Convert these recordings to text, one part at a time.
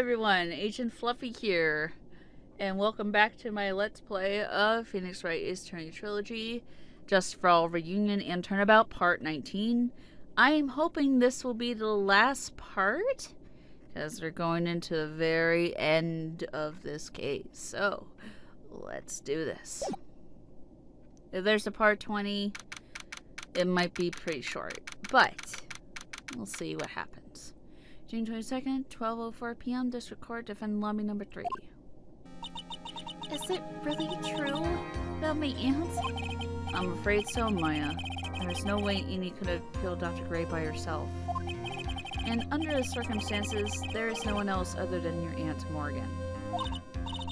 everyone, Agent Fluffy here, and welcome back to my Let's Play of Phoenix Wright Ace Attorney Trilogy, Just for All Reunion and Turnabout Part 19. I am hoping this will be the last part, because we're going into the very end of this case, so let's do this. If there's a Part 20, it might be pretty short, but we'll see what happens. June 22nd, 12:04 p.m. District Court, Defendant Lobby number 3. Is it really true about my aunt? I'm afraid so, Maya. There's no way Amy could have killed Dr. Gray by herself. And under the circumstances, there is no one else other than your Aunt Morgan.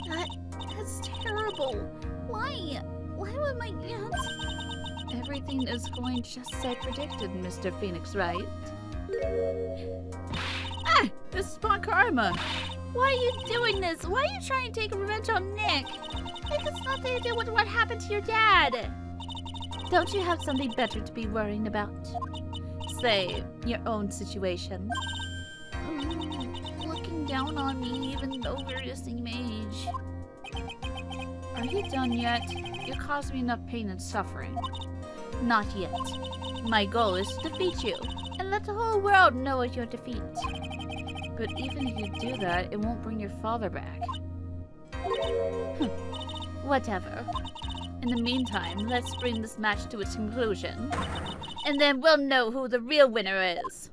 That's terrible. Why? Why would my aunt? Everything is going just as I predicted, Mr. Phoenix Wright. This is my karma. Why are you doing this? Why are you trying to take revenge on Nick? It has nothing to do with what happened to your dad. Don't you have something better to be worrying about? Say, your own situation. Looking down on me even though we're the same age. Are you done yet? You caused me enough pain and suffering. Not yet. My goal is to defeat you, and let the whole world know of your defeat. But even if you do that, it won't bring your father back. Whatever. In the meantime, let's bring this match to its conclusion. And then we'll know who the real winner is.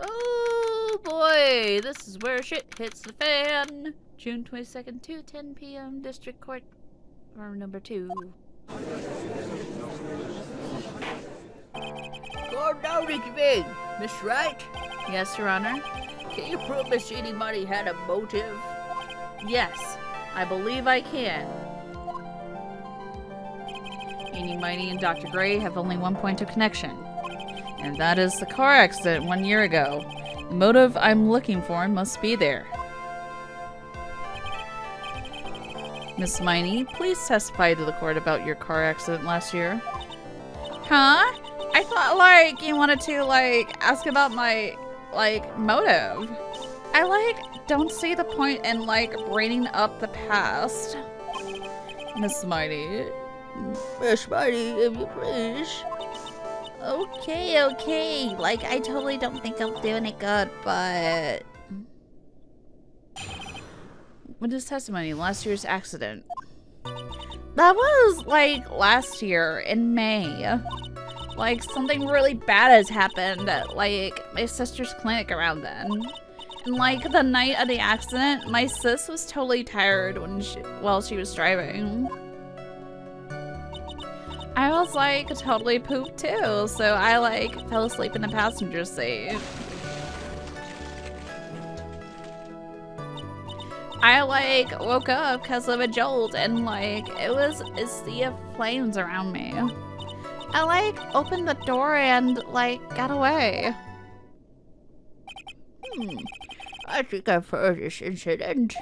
Oh boy, this is where shit hits the fan. June 22nd, 2:10 p.m. District Court, room number 2. Calm down, Ricky. Miss Wright? Yes, Your Honor? Can you prove Miss anybody had a motive? Yes, I believe I can. Eenie Mighty and Dr. Gray have only one point of connection, and that is the car accident 1 year ago. The motive I'm looking for must be there. Miss Mighty, please testify to the court about your car accident last year. Huh? I thought, you wanted to, ask about my, motive. I, don't see the point in, bringing up the past. Miss Mighty. Miss Mighty, if you please. Okay. I totally don't think I'm doing it good, but... What is testimony? Last year's accident. That was, last year in May. Something really bad has happened at, my sister's clinic around then. And, the night of the accident, my sis was totally tired while she was driving. I was, totally pooped too, so I, fell asleep in the passenger seat. I, woke up because of a jolt, and, it was a sea of flames around me. I, opened the door and, got away. I think I've heard this incident.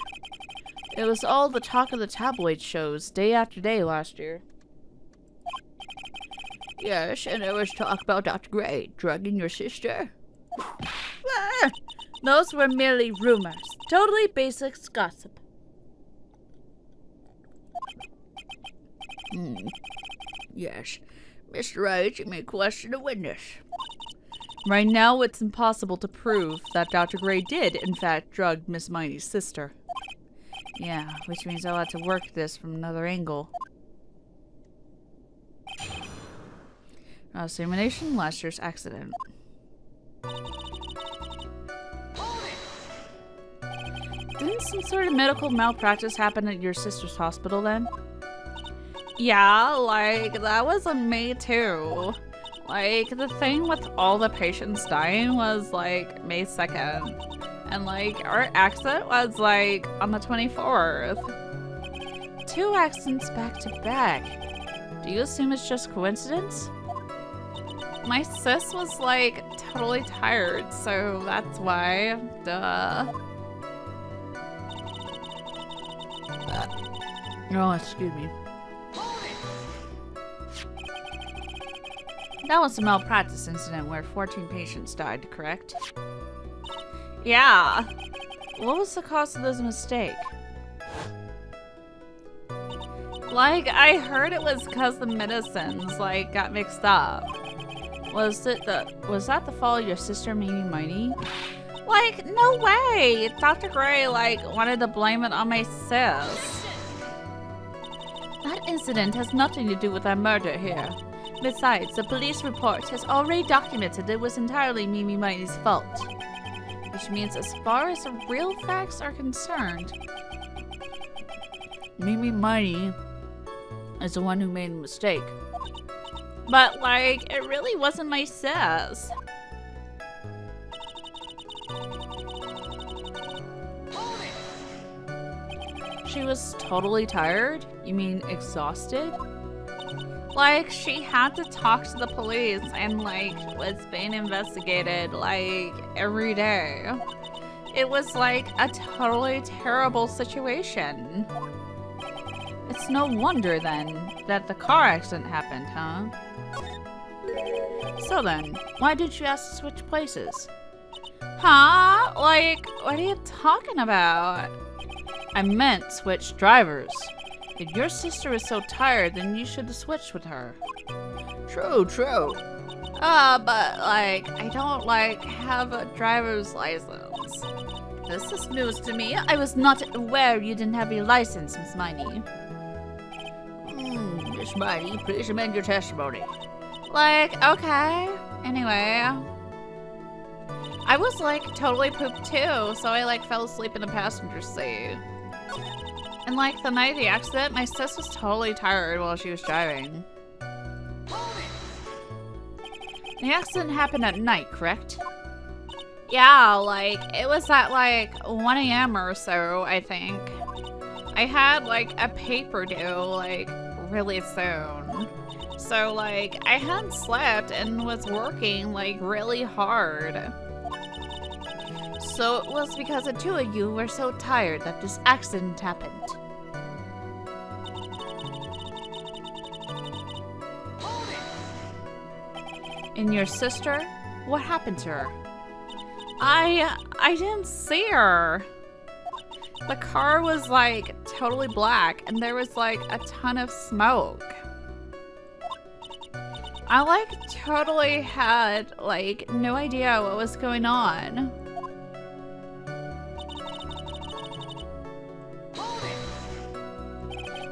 It was all the talk of the tabloid shows, day after day last year. Yes, and there was talk about Dr. Gray drugging your sister. Those were merely rumors. Totally basic gossip. Yes. Mr. Wright, you may question a witness. Right now, it's impossible to prove that Dr. Gray did, in fact, drug Miss Mighty's sister. Yeah, which means I'll have to work this from another angle. Simulation, last year's accident. Didn't some sort of medical malpractice happen at your sister's hospital then? Yeah, that was on May too. The thing with all the patients dying was, May 2nd. And, our accident was, on the 24th. 2 accidents back to back. Do you assume it's just coincidence? My sis was, totally tired, so that's why. Duh. Oh, excuse me. That was a malpractice incident where 14 patients died, correct? Yeah. What was the cause of this mistake? Like, I heard it was because the medicines, like, got mixed up. Was that the fault of your sister, Mimi Mighty? Like, no way! Dr. Gray, like, wanted to blame it on my sis. That incident has nothing to do with our murder here. Besides, the police report has already documented it was entirely Mimi Mighty's fault. Which means as far as the real facts are concerned, Mimi Mighty is the one who made a mistake. But, like, it really wasn't my sis. She was totally tired? You mean exhausted? Like, she had to talk to the police and, like, was being investigated, like, every day. It was, like, a totally terrible situation. It's no wonder, then, that the car accident happened, huh? So then, why did you ask to switch places? Huh? Like, what are you talking about? I meant switch drivers. If your sister was so tired, then you should have switched with her. True, true. But, like, I don't, like, have a driver's license. This is news to me. I was not aware you didn't have your license, Miss Mighty. Miss Mighty, please amend your testimony. Like, okay. Anyway. I was, like, totally pooped too, so I, like, fell asleep in the passenger seat. And, like, the night of the accident, my sis was totally tired while she was driving. The accident happened at night, correct? Yeah, like, it was at, like, 1 a.m. or so, I think. I had, like, a paper due, like, really soon. So, like, I hadn't slept and was working, like, really hard. So it was because the two of you were so tired that this accident happened. And your sister? What happened to her? I didn't see her. The car was like totally black and there was like a ton of smoke. I like totally had like no idea what was going on.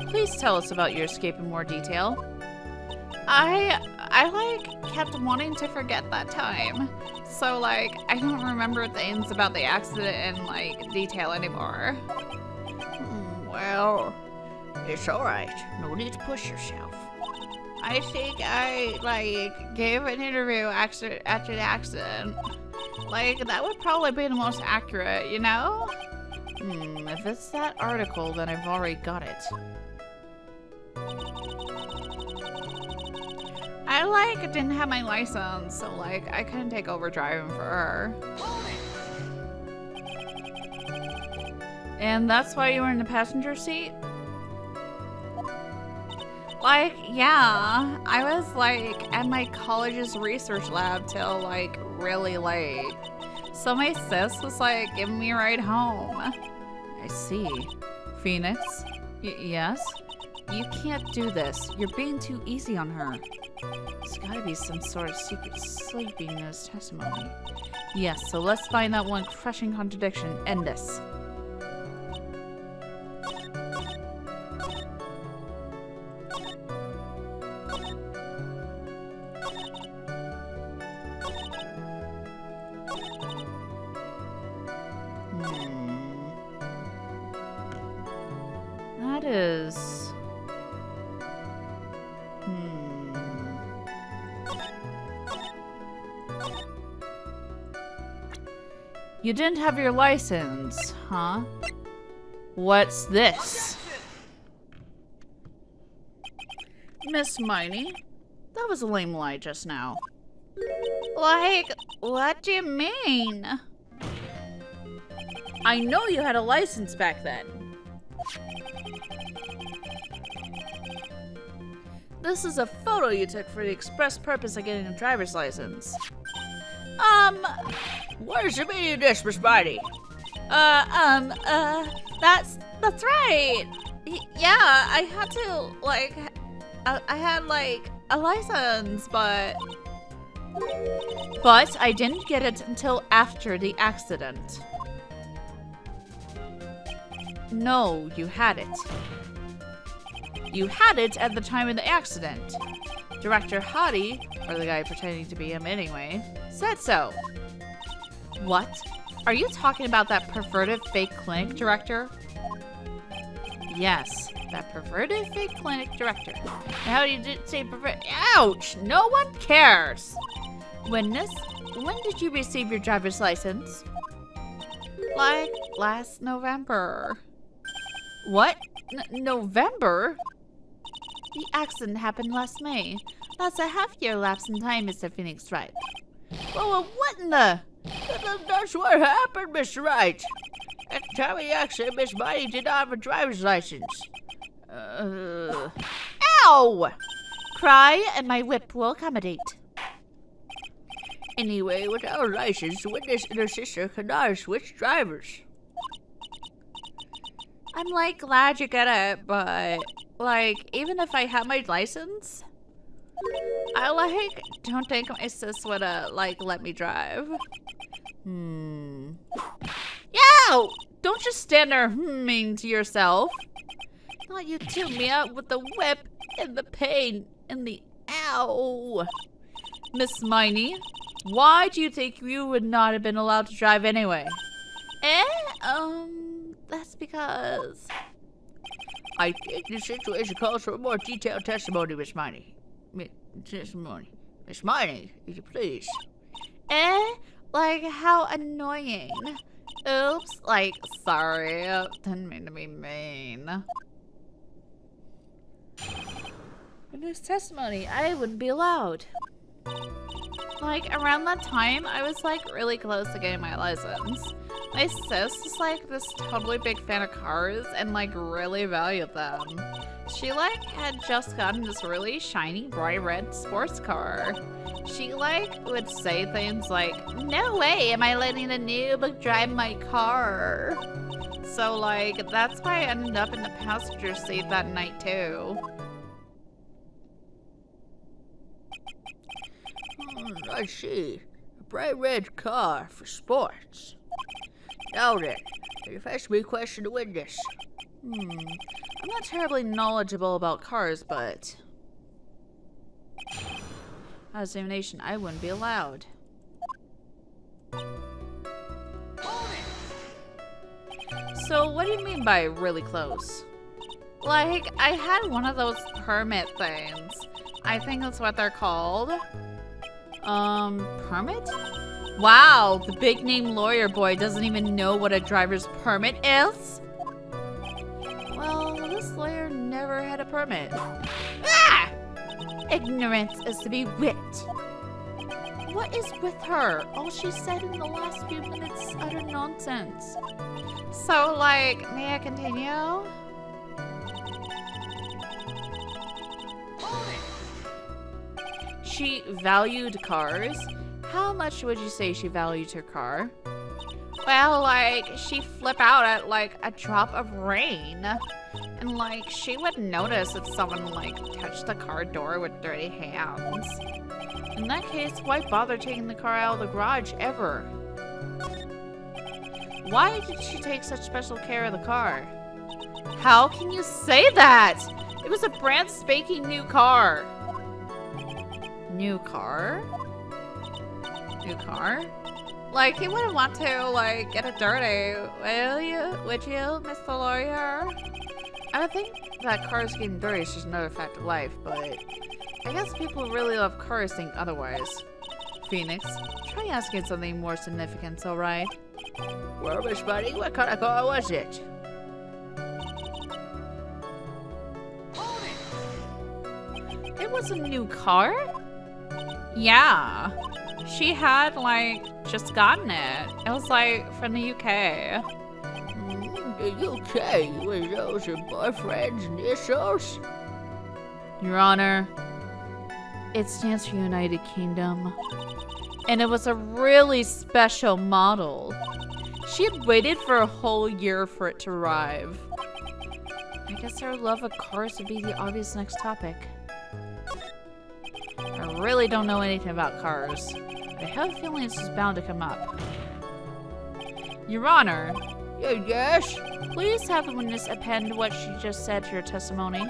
Please tell us about your escape in more detail. I like kept wanting to forget that time. So like I don't remember things about the accident in like detail anymore. Well, it's alright. No need to push yourself. I think I like gave an interview after the accident. Like that would probably be the most accurate, you know? If it's that article, then I've already got it. I like didn't have my license, so like I couldn't take over driving for her. And that's why you were in the passenger seat? Like, yeah, I was like at my college's research lab till like really late. So my sis was like giving me a ride home. I see. Phoenix? Yes? You can't do this. You're being too easy on her. There's gotta be some sort of secret sleeping in his testimony. Yes, so let's find that one crushing contradiction. End this. That is... You didn't have your license, huh? What's this? Miss Miney, that was a lame lie just now. Like, what do you mean? I know you had a license back then. This is a photo you took for the express purpose of getting a driver's license. What is the meaning of this, Miss Mighty? That's right. Yeah, I had to, like, I had, like, a license, but I didn't get it until after the accident. No, you had it. You had it at the time of the accident. Director Hottie, or the guy pretending to be him anyway, said so. What? Are you talking about that perverted fake clinic director? Yes, that perverted fake clinic director. How you did say pervert? Ouch! No one cares! Witness, when did you receive your driver's license? Like last November. What? November? The accident happened last May. That's a half-year lapse in time, Mr. Phoenix Wright. Well, what in the... That's what happened, Mr. Wright. At the time of the accident, Miss Mighty did not have a driver's license. Ow! Cry and my whip will accommodate. Anyway, without a license, the witness and her sister cannot switch drivers. I'm, like, glad you get it, but, like, even if I had my license, I, like, don't think my sis would, like, let me drive. Yo! Don't just stand there humming to yourself. Not you too me up with the whip and the pain and the ow. Miss Miney, why do you think you would not have been allowed to drive anyway? That's because... I think the situation calls for a more detailed testimony, Miss Miney. Miss Miney, would you please? Like how annoying. Oops, like, sorry. Didn't mean to be mean. In this testimony, I wouldn't be allowed. Like, around that time, I was, like, really close to getting my license. My sis is, like, this totally big fan of cars and, like, really valued them. She, like, had just gotten this really shiny, bright red sports car. She, like, would say things like, "No way am I letting a noob drive my car." So, like, that's why I ended up in the passenger seat that night, too. I see. A bright red car for sports. Now then, if I ask me a question to witness. I'm not terribly knowledgeable about cars, but... Out of examination, I wouldn't be allowed. So, what do you mean by really close? Like, I had one of those permit things. I think that's what they're called. Permit? Wow, the big name lawyer boy doesn't even know what a driver's permit is? Well, this lawyer never had a permit. Ah! Ignorance is to be wit. What is with her? All she said in the last few minutes utter nonsense. So, like, may I continue? She valued cars. How much would you say she valued her car? Well, like, she'd flip out at, like, a drop of rain. And, like, she would notice if someone, like, touched the car door with dirty hands. In that case, why bother taking the car out of the garage ever? Why did she take such special care of the car? How can you say that? It was a brand spanking new car. New car? New car? Like, you wouldn't want to, like, get it dirty, will you? Would you, Mr. Lawyer? I would think that cars getting dirty is just another fact of life, but I guess people who really love cars think otherwise. Phoenix, try asking something more significant, alright? Well, Miss Buddy, what kind of car was it? It was a new car? Yeah. She had, like, just gotten it. It was, like, from the UK. The UK? Was those her boyfriend's initials? Your Honor, it stands for United Kingdom. And it was a really special model. She had waited for a whole year for it to arrive. I guess her love of cars would be the obvious next topic. I really don't know anything about cars. I have a feeling this is bound to come up. Your Honor. Yes? Please have the witness append what she just said to your testimony.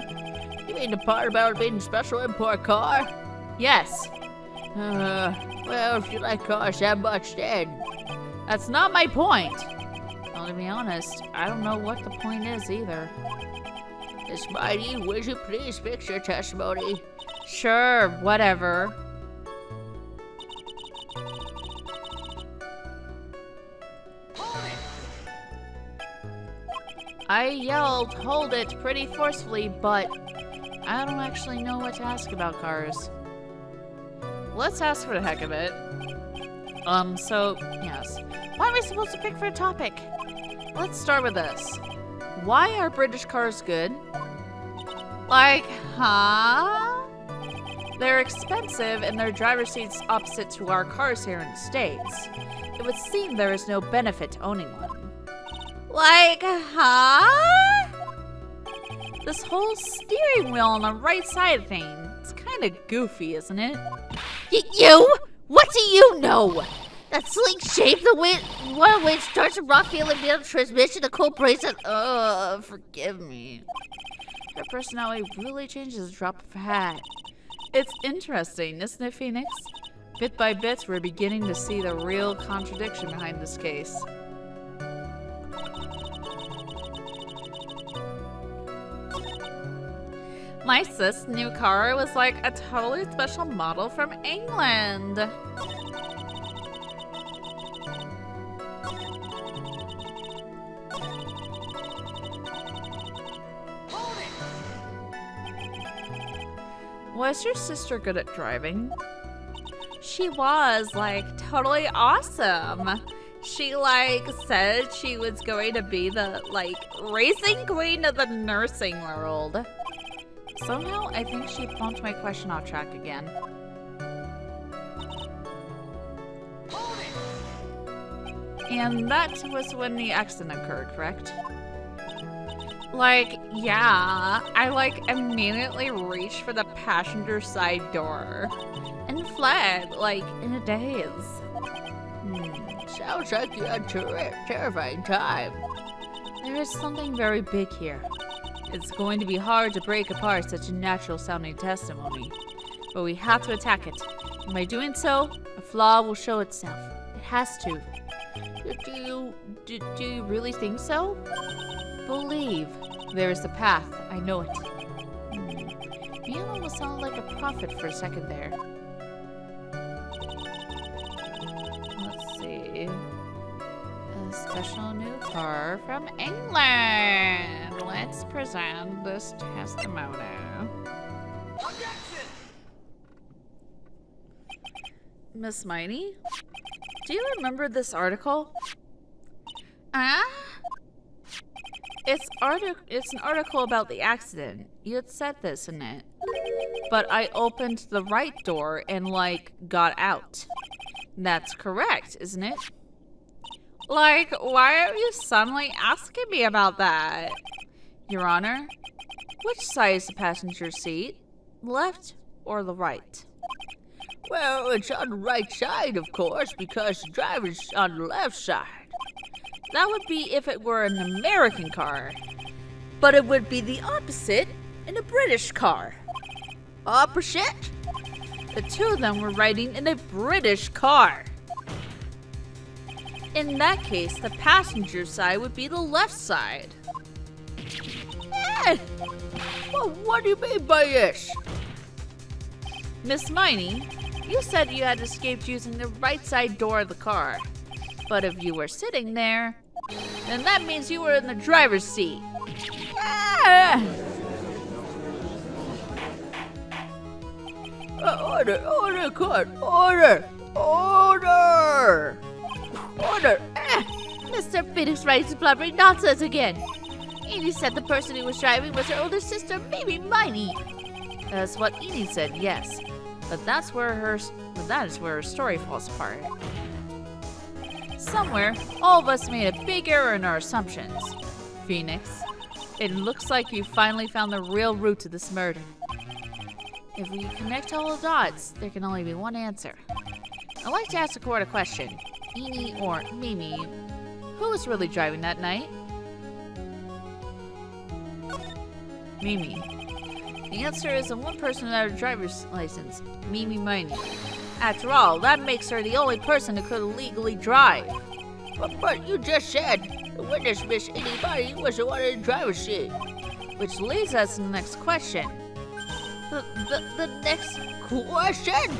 You mean the part about it being a special import car? Yes. Well, if you like cars that much, then. That's not my point. Well, to be honest, I don't know what the point is either. Miss Mighty, would you please fix your testimony? Sure, whatever. I yelled, "Hold it," pretty forcefully, but I don't actually know what to ask about cars. Let's ask for the heck of it. Yes. Why am I supposed to pick for a topic? Let's start with this. Why are British cars good? Like, huh? They're expensive and their driver's seat's opposite to our cars here in the States. It would seem there is no benefit to owning one. Like, huh? This whole steering wheel on the right side thing, it's kind of goofy, isn't it? You? What do you know? That sleek shape, the way it starts a rough feeling metal transmission, the cold bracelet. Forgive me. Her personality really changes a drop of a hat. It's interesting, isn't it, Phoenix? Bit by bit, we're beginning to see the real contradiction behind this case. My sis' new car was like a totally special model from England. Was your sister good at driving? She was, like, totally awesome. She, said she was going to be the, racing queen of the nursing world. Somehow, I think she bumped my question off track again. And that was when the accident occurred, correct? Yeah, I, immediately reached for the passenger side door and fled, in a daze. Sounds like you had a terrifying time. There is something very big here. It's going to be hard to break apart such a natural-sounding testimony, but we have to attack it. And by doing so, a flaw will show itself. It has to. Do you really think so? Believe. There is the path. I know it. You almost sounded like a prophet for a second there. Let's see. A special new car from England. Let's present this testimony. Miss Miney, do you remember this article? It's an article about the accident. You had said this in it. But I opened the right door and, got out. That's correct, isn't it? Why are you suddenly asking me about that? Your Honor, which side is the passenger seat? Left or the right? Well, it's on the right side, of course, because the driver's on the left side. That would be if it were an American car. But it would be the opposite in a British car. Opposite? The two of them were riding in a British car. In that case, the passenger side would be the left side. Well, what do you mean by this? Miss Miney, you said you had escaped using the right side door of the car. But if you were sitting there, then that means you were in the driver's seat. Order, court. Order. Mr. Phoenix Wright is blubbering nonsense again. Edie said the person who was driving was her older sister, maybe Miney. That's what Edie said, yes. But that is where her story falls apart. Somewhere, all of us made a big error in our assumptions. Phoenix, it looks like you finally found the real root to this murder. If we connect all the dots, there can only be one answer. I'd like to ask the court a question. Eni or Mimi, who was really driving that night? Mimi. The answer is the one person without a driver's license, Mimi Miney. After all, that makes her the only person who could legally drive. But you just said the witness, Miss Anybody, was the one in the driver's seat. Which leads us to the next question. The next question?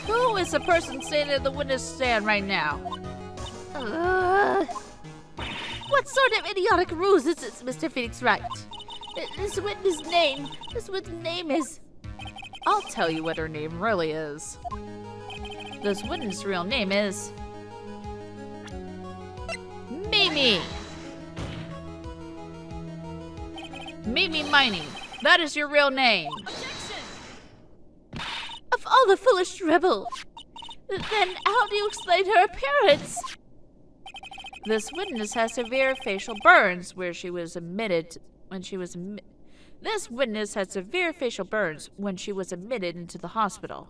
Who is the person standing at the witness stand right now? What sort of idiotic ruse is this, Mr. Phoenix Wright? This witness' name is... I'll tell you what her name really is. This witness' real name is... Mimi! Mimi Miney. That is your real name. Of all the foolish rebel, then how do you explain her appearance? This witness has severe facial burns when she was admitted into the hospital.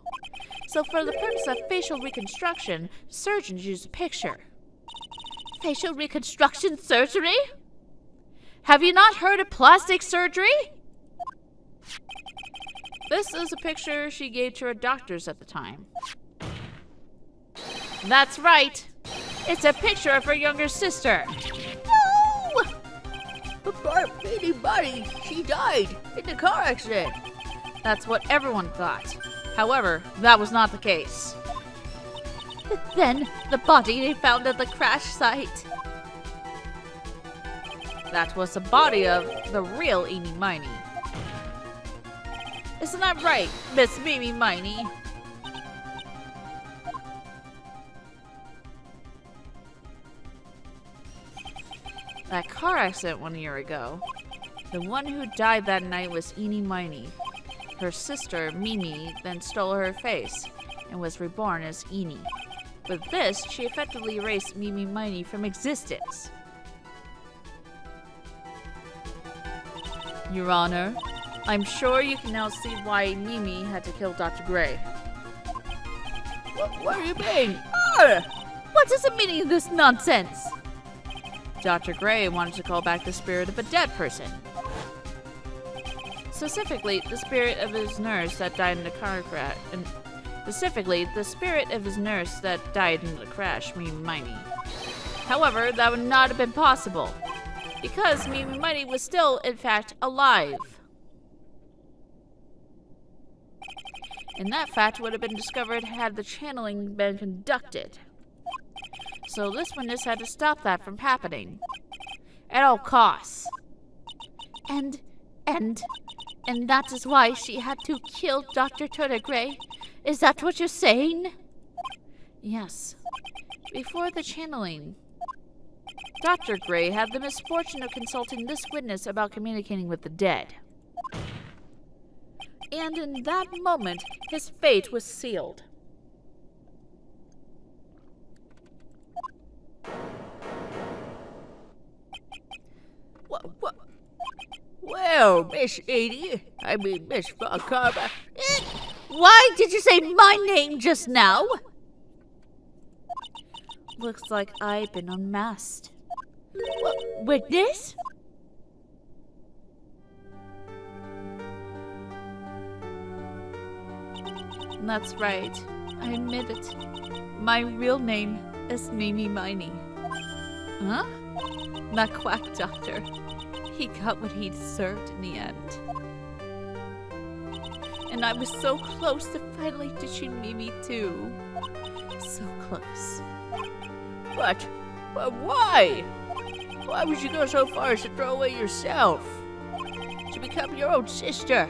So for the purpose of facial reconstruction, surgeons use a picture. Facial reconstruction surgery? Have you not heard of plastic surgery? This is a picture she gave to her doctors at the time. That's right. It's a picture of her younger sister. No! But anybody, she died in the car accident. That's what everyone thought. However, that was not the case. Then the body they found at the crash site. That was the body of the real Eni Miney. Isn't that right, Miss Mimi Miney? That car accident 1 year ago, the one who died that night was Eni Miney. Her sister, Mimi, then stole her face and was reborn as Eni. With this, she effectively erased Mimi Miney from existence. Your Honor, I'm sure you can now see why Mimi had to kill Dr. Gray. What do you mean? What is the meaning of this nonsense? Dr. Gray wanted to call back the spirit of a dead person. Specifically, the spirit of his nurse that died in the car crash. Mimi Miney. However, that would not have been possible, because Mimi Miney was still, in fact, alive. And that fact would have been discovered had the channeling been conducted. So this witness had to stop that from happening. At all costs. And that is why she had to kill Dr. Gray? Is that what you're saying? Yes. Before the channeling, Dr. Gray had the misfortune of consulting this witness about communicating with the dead. And in that moment, his fate was sealed. What? Well, Miss Von Karma. Why did you say my name just now? Looks like I've been unmasked. Witness? That's right. I admit it. My real name is Mimi Miney. Huh? That quack doctor. He got what he deserved in the end. And I was so close to finally ditching Mimi too. So close. But why? Why would you go so far as to throw away yourself? To become your own sister?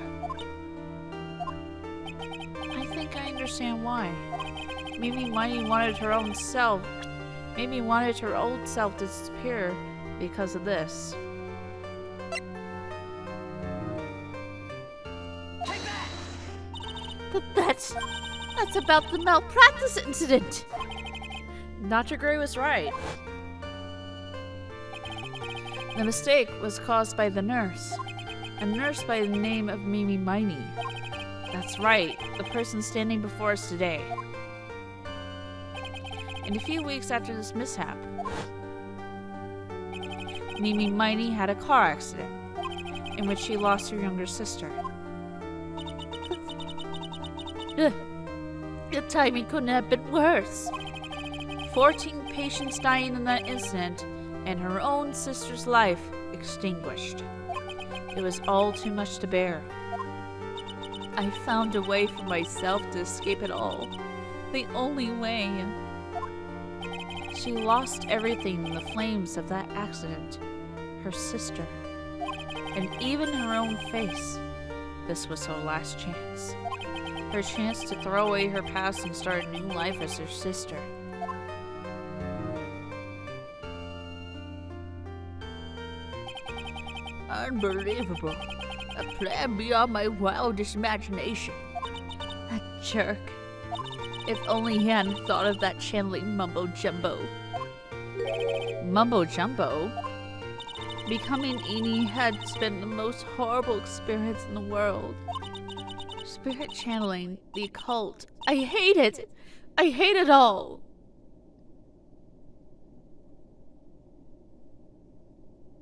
I think I understand why. Mimi Miney wanted her own self. Mimi wanted her old self to disappear because of this. That's about the malpractice incident. Dr. Gray was right. The mistake was caused by the nurse. A nurse by the name of Mimi Miney. That's right, the person standing before us today. And a few weeks after this mishap, Mimi Miney had a car accident in which she lost her younger sister. The timing couldn't have been worse. 14 patients dying in that incident, and her own sister's life extinguished. It was all too much to bear. I found a way for myself to escape it all. The only way. She lost everything in the flames of that accident. Her sister. And even her own face. This was her last chance. Her chance to throw away her past and start a new life as her sister. Unbelievable. A plan beyond my wildest imagination. That jerk. If only he hadn't thought of that channeling mumbo-jumbo. Mumbo-jumbo? Becoming Eni had been the most horrible experience in the world. Spirit channeling, the occult. I hate it! I hate it all!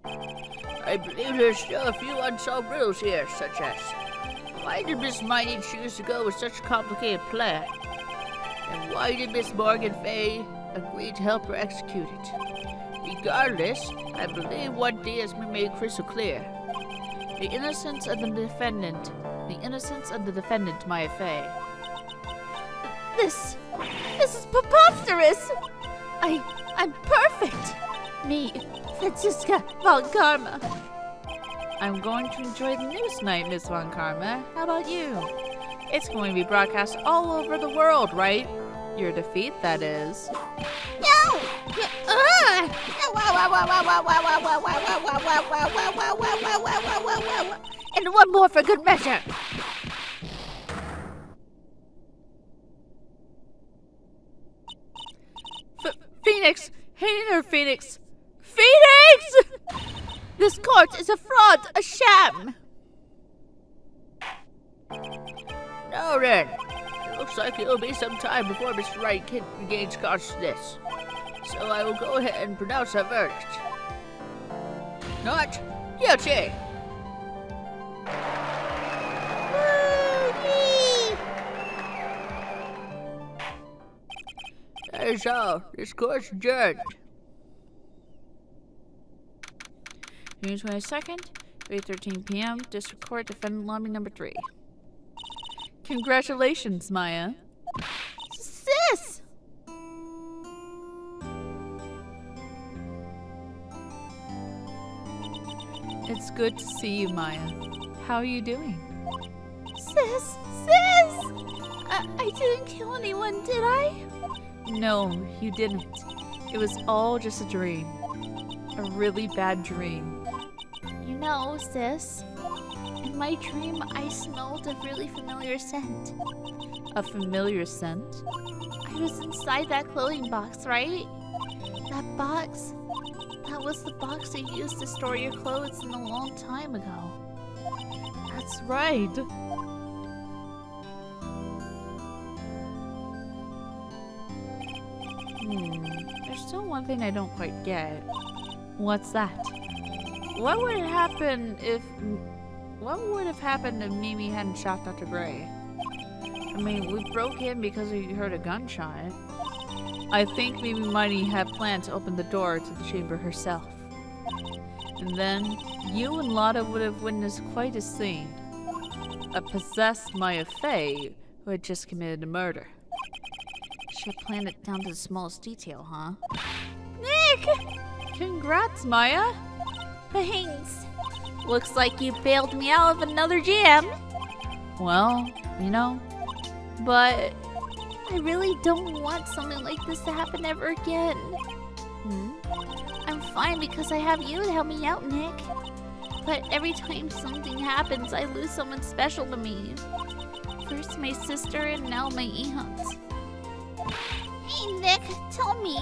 I believe there's still a few unsolved riddles here, such as why did Miss Miney choose to go with such a complicated plan? And why did Miss Morgan Fay agree to help her execute it? Regardless, I believe one thing has been made crystal clear. The innocence of the defendant. The innocence of the defendant, Maya Fay. This is preposterous! I'm perfect! Me, Franziska von Karma. I'm going to enjoy the news tonight, Miss Von Karma. How about you? It's going to be broadcast all over the world, right? Your defeat, that is. No! And one more for good measure. Phoenix! Hating her, Phoenix! Phoenix! This court is a fraud, a sham. Now then, it looks like it'll be some time before Mr. Wright regains consciousness. So I will go ahead and pronounce a verdict. Not guilty. That is all. This court's adjourned. June 22nd, 3:13 p.m., District Court, Defendant Lobby number 3. Congratulations, Maya. Sis! It's good to see you, Maya. How are you doing? Sis! I didn't kill anyone, did I? No, you didn't. It was all just a dream. A really bad dream. You know, sis, in my dream I smelled a really familiar scent. A familiar scent? I was inside that clothing box, right? That box, that was the box you used to store your clothes in a long time ago. That's right. There's still one thing I don't quite get. What's that? What would have happened if Mimi hadn't shot Dr. Gray? I mean, we broke in because we heard a gunshot. I think Mimi Miney had planned to open the door to the chamber herself. And then, you and Lotta would have witnessed quite a scene. A possessed Maya Fay who had just committed a murder. She had planned it down to the smallest detail, huh? Nick! Congrats, Maya! Thanks. Looks like you bailed me out of another jam. Well, you know, but I really don't want something like this to happen ever again. I'm fine because I have you to help me out, Nick. But every time something happens, I lose someone special to me. First my sister and now my aunt. Hey, Nick, tell me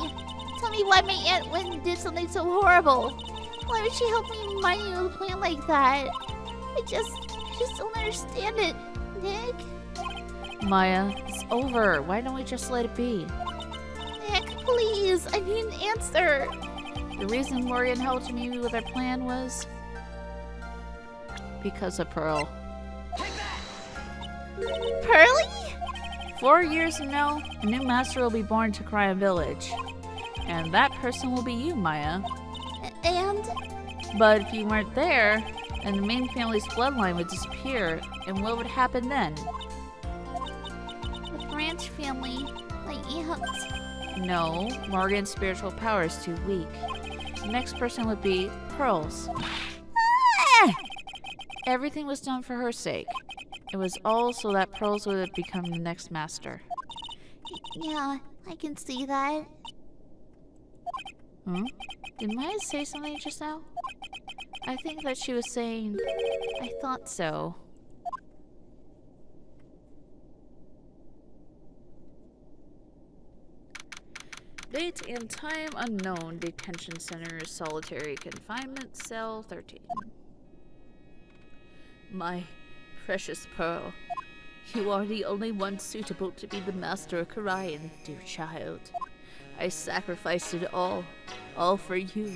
why my Aunt Wynn did something so horrible. Why would she help me mind you the plan like that? I just don't understand it, Nick. Maya, it's over. Why don't we just let it be? Nick, please, I need an answer. The reason Morgan helped me with our plan was because of Pearl. Pearly? 4 years from now, a new master will be born to Cryon Village. And that person will be you, Maya. And? But if you weren't there, then the main family's bloodline would disappear, and what would happen then? The branch family, my aunt. No, Morgan's spiritual power is too weak. The next person would be Pearl's. Everything was done for her sake. It was all so that Pearls would become the next master. Yeah, I can see that. Did Maya say something just now? I think that she was saying, I thought so. Date and time unknown. Detention center, solitary confinement, cell 13. My precious Pearl, you are the only one suitable to be the master of Cryon, dear child. I sacrificed it all for you.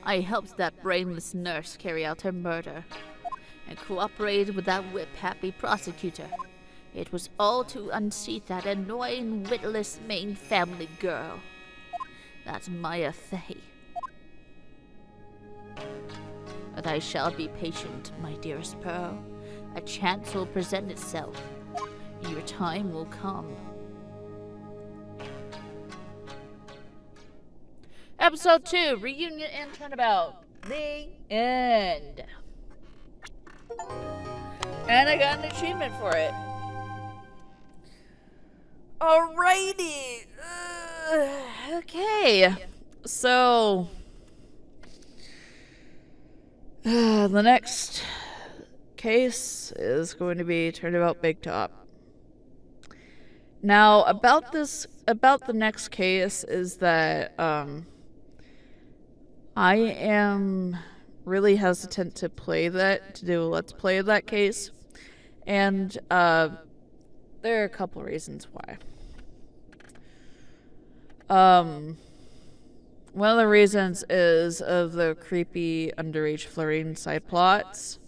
I helped that brainless nurse carry out her murder, and cooperated with that whip-happy prosecutor. It was all to unseat that annoying, witless main family girl. That's Maya Fey. But I shall be patient, my dearest Pearl. A chance will present itself. Your time will come. Episode 2, Reunion and Turnabout. The end. And I got an achievement for it. Alrighty. Okay. So, the next case is going to be Turnabout Big Top. Now, about the next case is that I am really hesitant to do a let's play of that case, and there are a couple reasons why. One of the reasons is of the creepy underage flirting side plots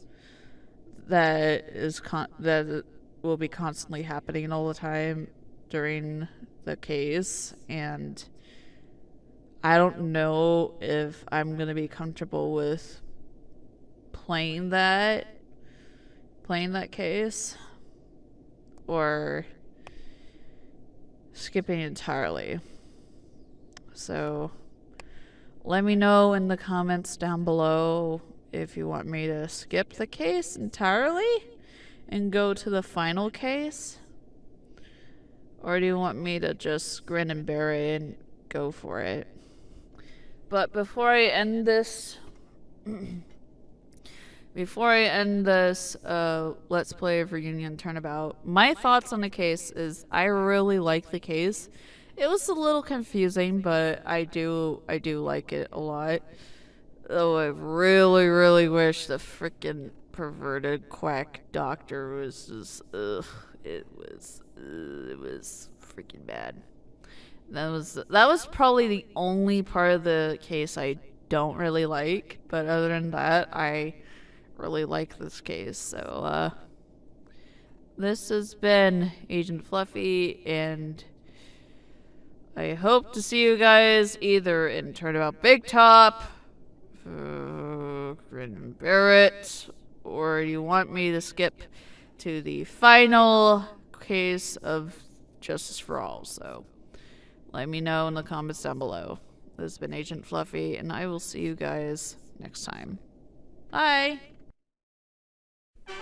that will be constantly happening all the time during the case, and I don't know if I'm gonna be comfortable with playing that case or skipping entirely. So let me know in the comments down below if you want me to skip the case entirely and go to the final case, or do you want me to just grin and bear it and go for it? But before I end this Let's Play of Reunion Turnabout, my thoughts on the case is I really like the case. It was a little confusing, but I do like it a lot. Though I really, really wish the frickin' perverted quack doctor was just, it was freaking bad. That was probably the only part of the case I don't really like, but other than that, I really like this case. So, this has been Agent Fluffy, and I hope to see you guys either in Turnabout Big Top, Grin and Barrett, or you want me to skip to the final case of Justice for All. So let me know in the comments down below. This has been Agent Fluffy, and I will see you guys next time. Bye!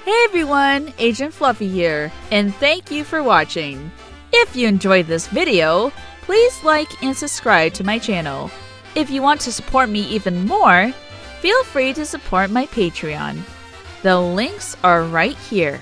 Hey everyone, Agent Fluffy here, and thank you for watching. If you enjoyed this video, please like and subscribe to my channel. If you want to support me even more, feel free to support my Patreon. The links are right here.